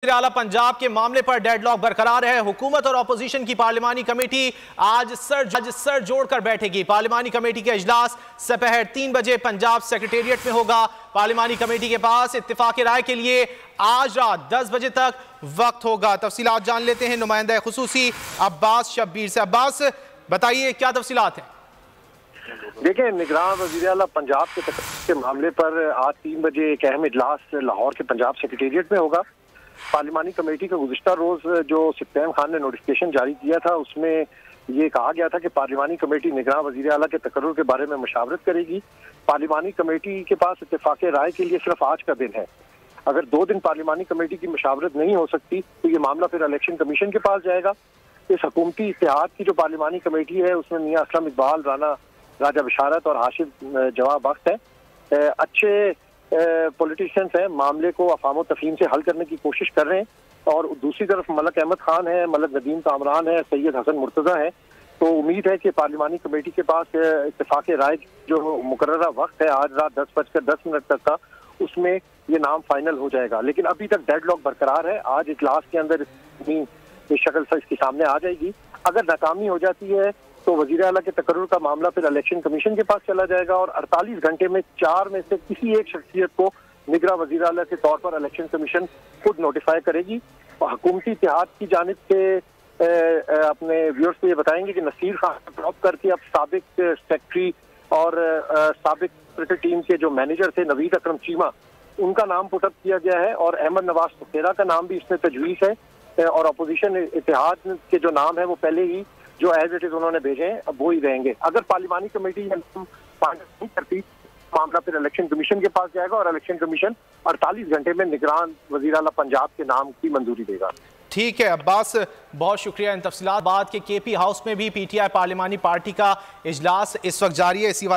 आला पंजाब के मामले पर डेडलॉक बरकरार है। हुकूमत और अपोजिशन की पार्लिमानी कमेटी आज सर जोड़कर बैठेगी। पार्लिमानी कमेटी के इजलास दोपहर 3 बजे पंजाब सेक्रेटेरिएट में होगा। पार्लिमानी कमेटी के पास इत्तेफाक राय के लिए आज रात 10 बजे तक वक्त होगा। तफसीलात जान लेते हैं नुमाइंदा खुसूसी अब्बास शब्बीर से। अब्बास, बताइए क्या तफसीलात हैं? देखिए, निगरान वज़ीर आला पंजाब के मामले पर आज 3 बजे एक अहम इजलास लाहौर के पंजाब सेक्रेटेरिएट में होगा। पार्लिमानी कमेटी का गुज़िश्ता रोज जो सिप्तैम खान ने नोटिफिकेशन जारी किया था, उसमें ये कहा गया था कि पार्लिमानी कमेटी निगरान वज़ीर आला के तकर्रुर के बारे में मशावरत करेगी। पार्लिमानी कमेटी के पास इत्तेफाक राय के लिए सिर्फ आज का दिन है। अगर 2 दिन पार्लिमानी कमेटी की मशावरत नहीं हो सकती तो ये मामला फिर इलेक्शन कमीशन के पास जाएगा। इस हुकूमती इत्तेहाद की जो पार्लिमानी कमेटी है उसमें मियां असलम इकबाल, राना राजा बशारत और हाशिद जवाब बख्त है। अच्छे पॉलिटिशियंस हैं, मामले को अफाम तफहीम से हल करने की कोशिश कर रहे हैं। और दूसरी तरफ मलक अहमद खान है, मलक नदीम कामरान है, सैयद हसन मुर्तज़ा है। तो उम्मीद है कि पार्लिमानी कमेटी के पास इत्तेफाक राय जो मुकर्ररा वक्त है आज रात 10:10 तक का, उसमें ये नाम फाइनल हो जाएगा। लेकिन अभी तक डेडलॉक बरकरार है। आज इजलास के अंदर इस शक्ल से इसके सामने आ जाएगी। अगर नाकामी हो जाती है तो वज़ीर आला के तकर्रुर का मामला फिर इलेक्शन कमीशन के पास चला जाएगा और 48 घंटे में 4 में से किसी एक शख्सियत को निगरान वज़ीर आला के तौर पर इलेक्शन कमीशन खुद नोटिफाई करेगी। और हुकूमती इत्तेहाद की जानिब से अपने व्यूअर्स को ये बताएंगे कि नसीर खान को ड्रॉप करके अब साबिक सेक्रेटरी और साबिक क्रिकेट टीम के जो मैनेजर थे नवीद अकरम चीमा, उनका नाम पुटअप किया गया है और अहमद नवाज सुखेरा का नाम भी इसमें तजवीज़ है। और अपोजिशन इत्तेहाद के जो नाम है वो पहले ही जो एज इट इज उन्होंने भेजे हैं अब वो ही रहेंगे। अगर पार्लिमानी कमेटी नहीं करती, मामला फिर इलेक्शन कमीशन के पास जाएगा और इलेक्शन कमीशन 48 घंटे में निगरान वज़ीर आला पंजाब के नाम की मंजूरी देगा। ठीक है अब्बास, बहुत शुक्रिया इन तफसीलात। बाद के KP हाउस में भी PTI पार्लिमानी पार्टी का इजलास इस वक्त जारी है। इसी